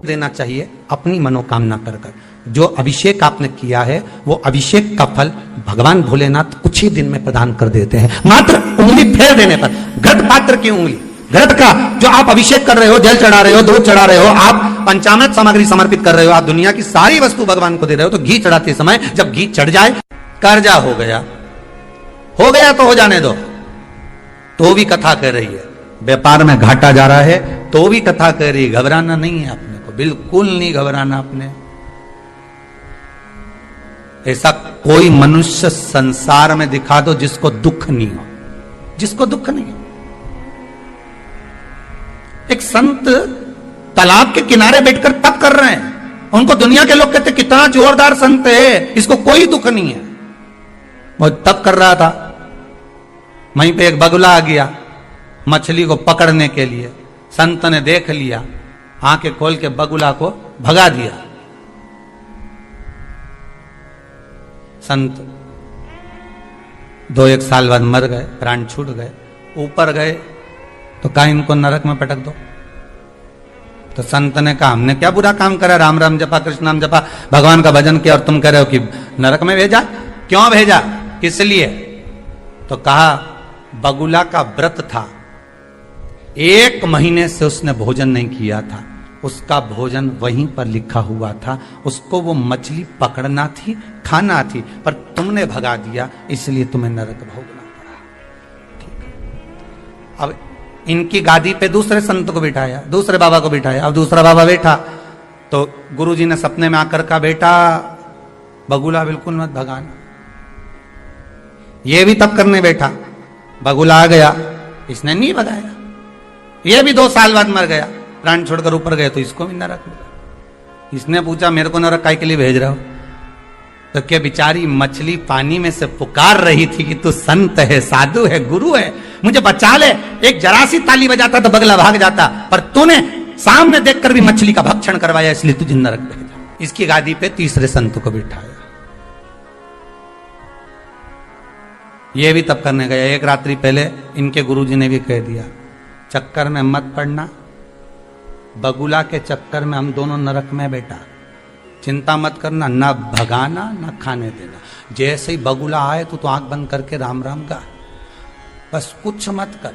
देना चाहिए अपनी मनोकामना कर कर। जो अभिषेक आपने किया है वो अभिषेक का फल भगवान भोलेनाथ कुछ ही दिन में प्रदान कर देते हैं। मात्र उंगली फेर देने पर, घृत पात्र की उंगली, घृत का जो आप अभिषेक कर रहे हो, जल चढ़ा रहे हो, दूध चढ़ा रहे हो, आप पंचामृत सामग्री समर्पित कर रहे हो, आप दुनिया की सारी वस्तु भगवान को दे रहे हो, तो घी चढ़ाते समय जब घी चढ़ जाए, कर्जा हो गया तो हो जाने दो, तो भी कथा कर रही है। व्यापार में घाटा जा रहा है तो भी कथा कर रही है। घबराना नहीं है अपने को, बिल्कुल नहीं घबराना अपने। ऐसा कोई मनुष्य संसार में दिखा दो जिसको दुख नहीं हो, जिसको दुख नहीं हो। एक संत तालाब के किनारे बैठकर तप कर रहे हैं, उनको दुनिया के लोग कहते कितना जोरदार संत है, इसको कोई दुख नहीं है। वो तप कर रहा था, वहीं पे एक बगुला आ गया मछली को पकड़ने के लिए। संत ने देख लिया, आंखें खोल के बगुला को भगा दिया। संत 2-1 साल बाद मर गए, प्राण छूट गए। ऊपर गए तो कहा इनको नरक में पटक दो। तो संत ने कहा हमने क्या बुरा काम करा, राम राम जपा, कृष्ण नाम जपा, भगवान का भजन किया, और तुम कह रहे हो कि नरक में भेजा? क्यों भेजा, किस लिए? तो कहा बगुला का व्रत था, 1 महीने से उसने भोजन नहीं किया था, उसका भोजन वहीं पर लिखा हुआ था, उसको वो मछली पकड़ना थी, खाना थी, पर तुमने भगा दिया, इसलिए तुम्हें नरक भोगना पड़ा। ठीक। अब इनकी गादी पे दूसरे संत को बिठाया, दूसरे बाबा को बिठाया। अब दूसरा बाबा बैठा तो गुरुजी ने सपने में आकर कहा बेटा बगुला बिल्कुल मत भगाना। ये भी तब करने बैठा, बगुला आ गया, इसने नहीं भगाया। ये भी 2 साल बाद मर गया, प्राण छोड़कर ऊपर गए, तो इसको भी नरक मिला। इसने पूछा मेरे को नरक काय के लिए भेज रहा हो? तो क्या बेचारी मछली पानी में से पुकार रही थी कि तू संत है, साधु है, गुरु है, मुझे बचा ले। एक जरा सी ताली बजाता तो बगला भाग जाता, पर तूने सामने देखकर भी मछली का भक्षण करवाया, इसलिए तुझे नरक भेजा। इसकी गादी पे तीसरे संत को बिठाया। ये भी तब करने गया। एक रात्रि पहले इनके गुरुजी ने भी कह दिया चक्कर में मत पड़ना, बगुला के चक्कर में हम दोनों नरक में बेटा, चिंता मत करना, ना भगाना ना खाने देना। जैसे ही बगुला आए तो आंख बंद करके राम राम गा, बस कुछ मत कर।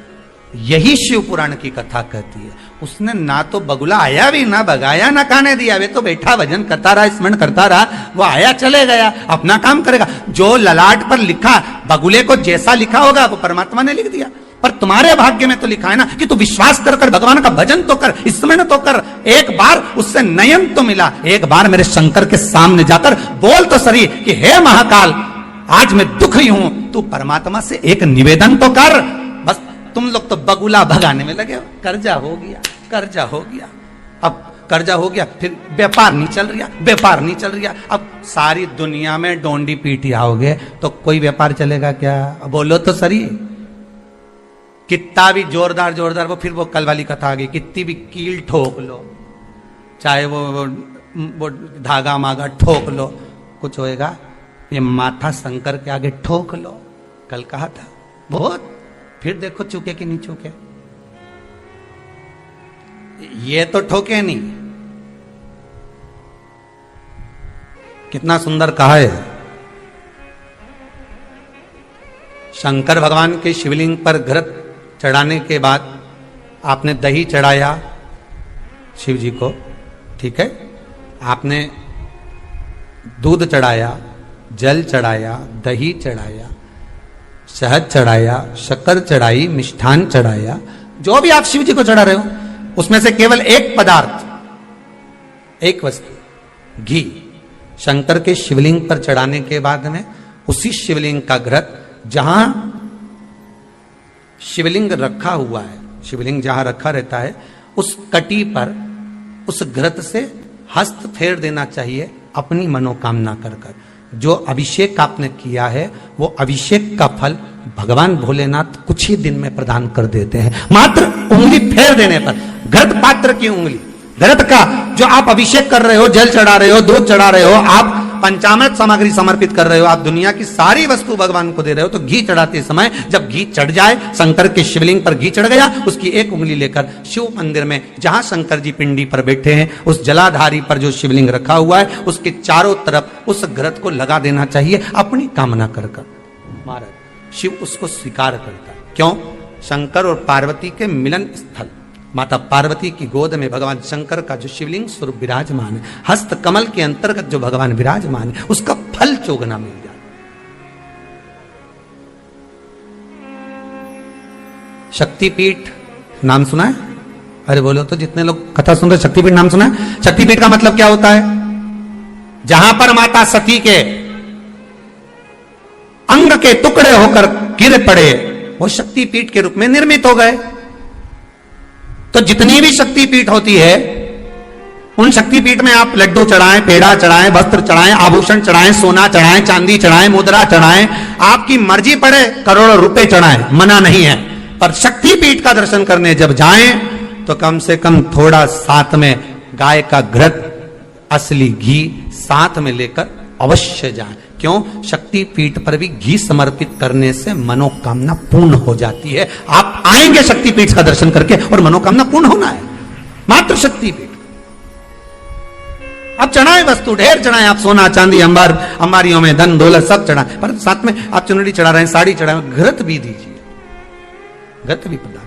यही शिव पुराण की कथा कहती है। उसने ना तो बगुला आया भी, ना भगाया, ना खाने दिया, वे तो बैठा भजन करता रहा, स्मरण करता रहा। वो आया चले गया, अपना काम करेगा। जो ललाट पर लिखा, बगुले को जैसा लिखा होगा वो परमात्मा ने लिख दिया, पर तुम्हारे भाग्य में तो लिखा है ना कि तू विश्वास कर कर भगवान का भजन तो कर, स्मरण तो कर। एक बार उससे नयन तो मिला, एक बार मेरे शंकर के सामने जाकर बोल तो सही कि हे महाकाल आज मैं दुखी हूं, तू परमात्मा से एक निवेदन तो कर। बस तुम लोग तो बगुला भगाने में लगे हो। कर्जा हो गया, कर्जा हो गया, अब कर्जा हो गया, फिर व्यापार नहीं चल रहा, व्यापार नहीं चल रहा। अब सारी दुनिया में डोंडी पीटी आओगे तो कोई व्यापार चलेगा क्या? बोलो तो सही। कितना भी जोरदार जोरदार वो फिर वो कल वाली कथा आ गई, कितनी भी कील ठोक लो, चाहे वो धागा मागा ठोक लो, कुछ होएगा? ये माथा शंकर के आगे ठोक लो। कल कहा था बहुत, फिर देखो चुके कि नहीं चुके। ये तो ठोके नहीं। कितना सुंदर कहा है। शंकर भगवान के शिवलिंग पर घृत चढ़ाने के बाद आपने दही चढ़ाया शिव जी को, ठीक है, आपने दूध चढ़ाया, जल चढ़ाया, दही चढ़ाया, शहद चढ़ाया, शक्कर चढ़ाई, मिष्ठान चढ़ाया, जो भी आप शिव जी को चढ़ा रहे हो उसमें से केवल एक पदार्थ, एक वस्तु, घी, शंकर के शिवलिंग पर चढ़ाने के बाद में उसी शिवलिंग का घृत, जहां शिवलिंग रखा हुआ है, शिवलिंग जहां रखा रहता है उस कटी पर उस घृत से हस्त फेर देना चाहिए अपनी मनोकामना कर कर। जो अभिषेक आपने किया है वो अभिषेक का फल भगवान भोलेनाथ कुछ ही दिन में प्रदान कर देते हैं। मात्र उंगली फेर देने पर, घृत पात्र की उंगली, घृत का जो आप अभिषेक कर रहे हो, जल चढ़ा रहे हो, दूध चढ़ा रहे हो, आप पंचामृत सामग्री समर्पित कर रहे हो, आप दुनिया की सारी वस्तु भगवान को दे रहे हो, तो घी चढ़ाते समय जब घी चढ़ जाए, शंकर के शिवलिंग पर घी चढ़ गया, उसकी एक उंगली लेकर शिव मंदिर में जहां शंकर जी पिंडी पर बैठे हैं, उस जलाधारी पर जो शिवलिंग रखा हुआ है, उसके चारों तरफ उस घृत को लगा देना चाहिए अपनी कामना कर। महाराज शिव उसको स्वीकार करता। क्यों? शंकर और पार्वती के मिलन स्थल, माता पार्वती की गोद में भगवान शंकर का जो शिवलिंग स्वरूप विराजमान है, हस्त कमल के अंतर्गत जो भगवान विराजमान है, उसका फल चोगना मिल जाए। शक्तिपीठ नाम सुना है? अरे बोलो तो, जितने लोग कथा सुन रहे, शक्तिपीठ नाम सुना है? शक्तिपीठ का मतलब क्या होता है? जहां पर माता सती के अंग के टुकड़े होकर गिर पड़े, वो शक्तिपीठ के रूप में निर्मित हो गए। तो जितनी भी शक्तिपीठ होती है, उन शक्तिपीठ में आप लड्डू चढ़ाएं, पेड़ा चढ़ाएं, वस्त्र चढ़ाएं, आभूषण चढ़ाएं, सोना चढ़ाएं, चांदी चढ़ाएं, मुद्रा चढ़ाएं, आपकी मर्जी पड़े करोड़ों रुपए चढ़ाएं, मना नहीं है। पर शक्तिपीठ का दर्शन करने जब जाएं तो कम से कम थोड़ा साथ में गाय का घृत, असली घी साथ में लेकर अवश्य जाएं। क्यों? शक्तिपीठ पर भी घी समर्पित करने से मनोकामना पूर्ण हो जाती है। आप आएंगे शक्तिपीठ का दर्शन करके और मनोकामना पूर्ण होना है, मात्र शक्तिपीठ। आप चढ़ाएं वस्तु, ढेर चढ़ाएं, आप सोना चांदी अंबार अंबारियों में धन दौलत सब चढ़ाएं, पर साथ में आप चुनरी चढ़ा रहे हैं, साड़ी चढ़ाएं, घृत भी दीजिए, घृत भी प्रदान।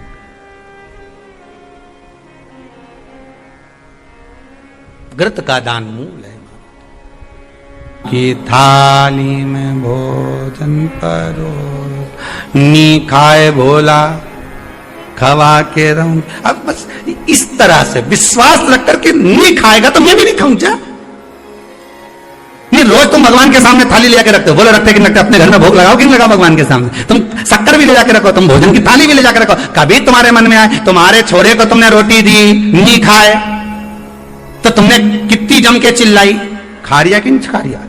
घृत का दान मूल है। कि थाली में भोजन परो, नी खाए भोला खवा के रहूं। अब बस इस तरह से विश्वास रख करके नहीं खाएगा तो मैं भी नहीं खाऊंगा। नहीं, रोज तुम भगवान के सामने थाली ले जाके रखते हो, बोलो रखते कि रखते, अपने घर में भोग लगाओ कि नहीं लगाओ भगवान के सामने? तुम शक्कर भी ले जाके रखो, तुम भोजन की थाली भी ले जाके रखो। कभी तुम्हारे मन में आए, तुम्हारे छोरे को तुमने रोटी दी, नहीं खाए, तो तुमने कितनी जम के चिल्लाई, खा रिया कि नहीं खा रिया?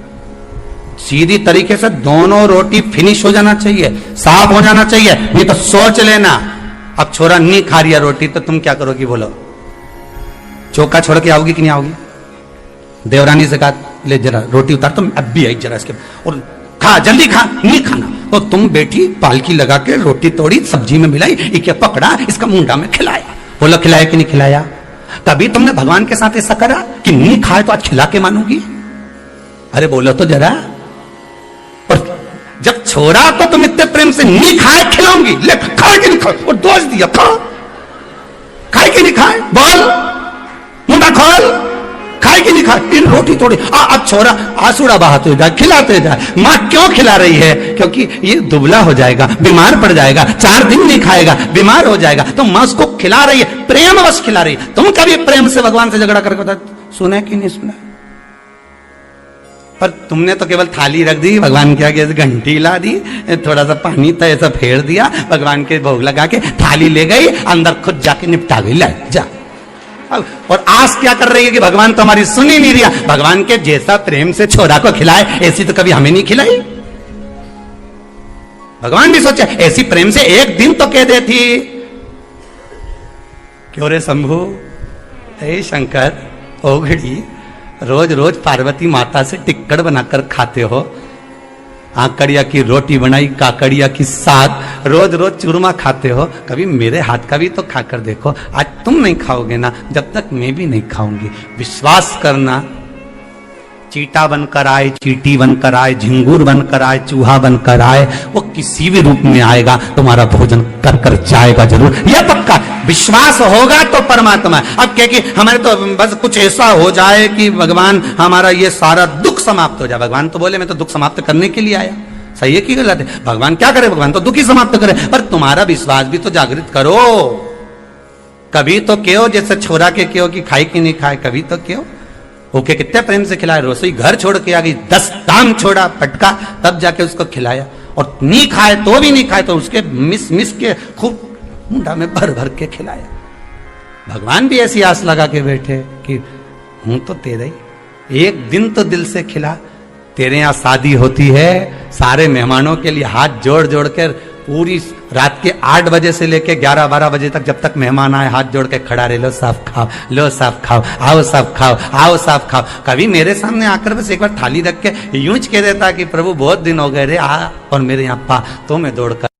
सीधी तरीके से दोनों रोटी फिनिश हो जाना चाहिए, साफ हो जाना चाहिए, नहीं तो सोच लेना। अब छोरा नहीं खा रिया रोटी, तो तुम क्या करोगी? बोलो, चौका छोड़ के आओगी कि नहीं आओगी? देवरानी से कहा, ले जरा रोटी उतार, तुम अब भी आई जरा इसके, और खा, जल्दी खा, नहीं खाना। तो तुम बैठी पालकी लगा के रोटी तोड़ी, सब्जी में मिलाई, इके पकड़ा, इसका मुंडा में खिलाया। बोलो खिलाया कि नहीं खिलाया? कभी तुमने भगवान के साथ ऐसा करा कि नहीं खाए तो आज खिला के मानूंगी? अरे बोलो तो जरा। और जब छोरा को तुम इतने प्रेम से नहीं खाए खिलाऊंगी, ले खाए कि नहीं खाए? और दोष दिया, खा, खाए कि नहीं खाए? बोल, मुंडा खोल, खाए कि नहीं खाए? इन रोटी तोड़ी, अब छोरा आंसुड़ा बहाते जाए, खिलाते जाए। मां क्यों खिला रही है? क्योंकि ये दुबला हो जाएगा, बीमार पड़ जाएगा, 4 दिन नहीं खाएगा, बीमार हो जाएगा, तो मां उसको खिला रही है, प्रेमवश खिला रही है। तुम कभी प्रेम से भगवान से झगड़ा करके बता, सुना कि नहीं सुना? पर तुमने तो केवल थाली रख दी, भगवान के आगे घंटी ला दी, थोड़ा सा पानी था ऐसा फेर दिया, भगवान के भोग लगा के थाली ले गई, अंदर खुद जाके निपटा गई, ला जा। और आस क्या कर रही है कि भगवान तो हमारी सुन ही नहीं रहा। भगवान के जैसा प्रेम से छोरा को खिलाए, ऐसी तो कभी हमें नहीं खिलाई। भगवान भी सोचे ऐसी प्रेम से एक दिन तो कह देती। क्यों रे शंभु, हे शंकर, ओ घड़ी, रोज रोज पार्वती माता से टिक्कड़ बनाकर खाते हो, आकड़िया की रोटी बनाई, काकड़िया की साग, रोज रोज चूरमा खाते हो, कभी मेरे हाथ का भी तो खाकर देखो। आज तुम नहीं खाओगे ना, जब तक मैं भी नहीं खाऊंगी। विश्वास करना, चीटा बनकर आए, चीटी बनकर आए, झिंगूर बनकर आए, चूहा बनकर आए, वो किसी भी रूप में आएगा, तुम्हारा भोजन कर कर जाएगा जरूर, यह पक्का। विश्वास होगा तो परमात्मा। अब क्या कि हमारे तो बस कुछ ऐसा हो जाए कि भगवान हमारा ये सारा दुख समाप्त हो जाए। भगवान तो बोले मैं तो दुख समाप्त करने के लिए आया। सही है कि गलत है? भगवान क्या करे? भगवान तो दुख ही समाप्त करे। पर तुम्हारा विश्वास भी तो जागृत करो। कभी तो क्यों, जैसे छोरा के क्यों कि खाए कि नहीं खाए, कभी तो क्यों ओके कितने प्रेम से खिलाया। रसोई घर छोड़ के आ गई, 10 दाम छोड़ा फटका, तब जाके उसको खिलाया। और नहीं खाए तो भी नहीं खाए तो उसके मिस मिस के खूब मुंडा में भर भर के खिलाया। भगवान भी ऐसी आस लगा के बैठे कि हूं तो तेरा ही, एक दिन तो दिल से खिला। तेरे यहां शादी होती है, सारे मेहमानों के लिए हाथ जोड़ जोड़ कर पूरी रात के 8 बजे से लेके 11-12 बजे तक, जब तक मेहमान आए हाथ जोड़ के खड़ा रहे, लो साहब खाओ, लो साहब खाओ, आओ साहब खाओ, आओ साहब खाओ। कभी मेरे सामने आकर बस एक बार थाली रख के यूं कह देता कि प्रभु बहुत दिन हो गए रे, आ और मेरे यहाँ पा, तो मैं दौड़ कर